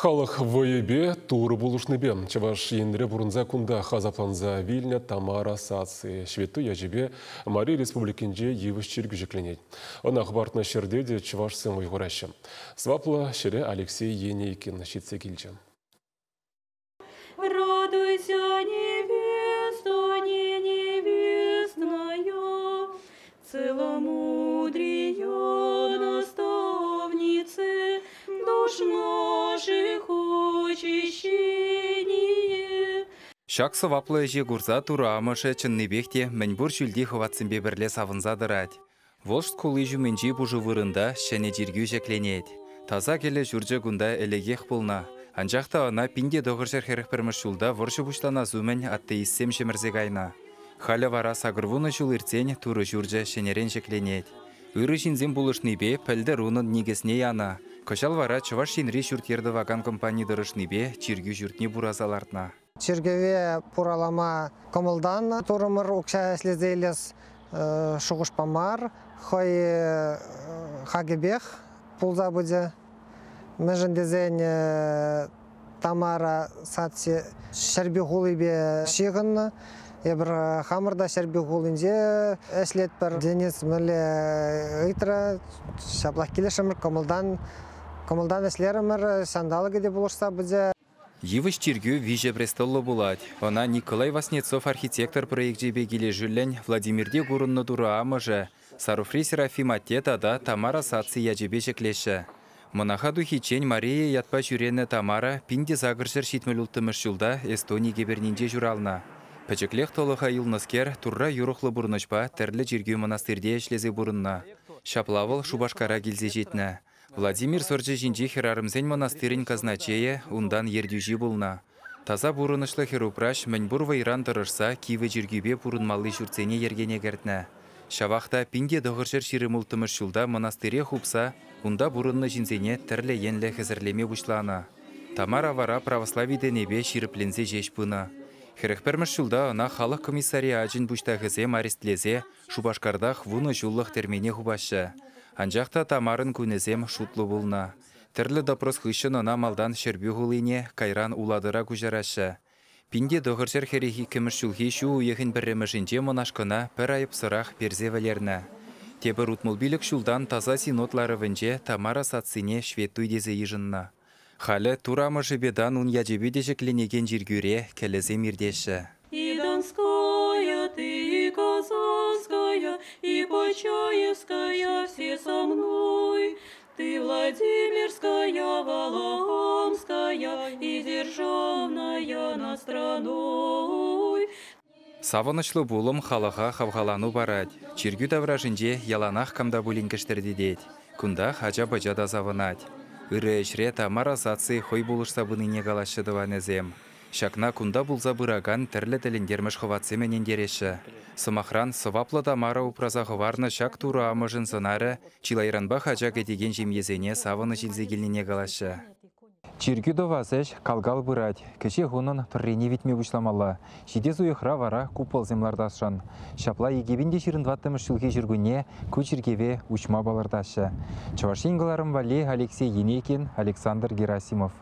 Халық войбе туры болушныбе. Чаваш ендіре бұрынза күнда Хазапланза Вильня, Тамара, Саци, Швету, Яжебе, Мария Республикинже евіш чергу жекленет. Она ақбартына шердеде Чаваш сын ойғырашы. Свапла шере Алексей Енейкин шитсе келчі. Радуйся, невеста, не невестная, целомудрия наставницы, душ наших очищение. Шак сываплы же гурза тура амышы чынныбекте мәнбур жүлді хватсынбе бірле савынзадырад. Волшт кулыжу менжи бұжы вырында шәне жергю жекленет. Таза келе жүржі гунда әлегех болна. Анжақта она пинде доғыржар херіх бірміш жүлда вұршы бұштана зумен аттеиссем шемірзек айна. Халі вара сағырвуны жүл иртен туры жүржі шенерен жекленет. Үрі жинзен бұлышныбе пәлді рунын негесіне яна. Кошал вара чываш шенри жүрттерді ваган компания дырышныбе чергю жүртне бұразалартна. Чергеве пуралама комылдан турымыр укша слезелес шуғышпамар, хой хагебех пулза буде. Межендезен Тамара Саци шәрбі ғулыбе шиғын, ебір хамырда шәрбі ғулынде әслет бір Денис мүлі ұйтыры, шаплақ келешімір комылдан әслерімір сандалы кеде бұлышса буде. Евыш чергю виже престоллы булать. Она Николай Васнецов, архитектор проектжебе келе жүллен, Владимирде гурынны тура амыжы, Саруфри Серафим Аттета да Тамара Саци яжебе жеклеші. Монаха духичен Мария ятпа жүрені Тамара пинде загыршыр шитмел ұлттымыш жылда Эстония гебернинде жүрална. Пәчеклех толыға юлныскер турра юрықлы бұрнышпа тәрлі жергю монастырде ешлезе бұрынна. Шаплавыл Шубашкара келзе жетні. Владимир Соржы жинжи херарымзен монастырын казначее ундан ердюжи болна. Таза бұрынышлы херупраш мәнбур вайран тұрырса киві жергюбе бұрынмалы жүрцене ергене кәртні. Шавақта пинде доғыршыр ширым ұлттымыш жылда монастыре хупса, унда бұрынны жинзене тірлі енлі хізірлеме бұшлана. Тамара вара православий денебе ширіплензе жеш бұны. Херекперміш жылда она халық комиссария ажын бұштағызе маристлезе Шубашкардақ вуны жыллық термене хубашы. Анжақта Тамарын күнезем шутлы болна. Тірлі допрос хышын она малдан шербі ғулыне кайран уладыра күжарашы. Пинде доғыршыр херехи кіміш жылхи шу уехін бірремішінже монашқына пір айып сұрақ перзе валерні. Тебір ұтмылбилік шулдан таза синотлары вінже Тамара Сацыне шветтуй дезе ежынна. Халі турамышы бедан ұн яжебеде жекленеген жергюре кәлізе мирдеші. И Донская, ты, и Казанская, и Почаевская, все со мной. Ты Владимирская, Валаамская и державная над страной. Савынышлы болым халыға хавғалану барад. Чергю давражынже яланақ камда бұлінкіштерді дед. Күнда хажа-бажа да завынад. Үрі ішре Тамара Саци хой болышса бұныне галашыдыва нәзем. Шакна күнда бұлза бұраган тірлі тіліндерміш хыватсемен ендереші. Сымахран сываплы Тамара упразағы варны шак тура амыжын сынары, чилайранба хажа кетеген жемезене савыны жилзегіліне галашы. Чергю довазыш калгал бұрад, кеше ғунын тұррені витме бұшламалы. Жидез уйықра вара купол землардашын. Шапла егебінде 22 жылғы жүргіне көчіргеве учма балардашы. Чавашингаларым вали Алексей Енейкин, Александр Герасимов.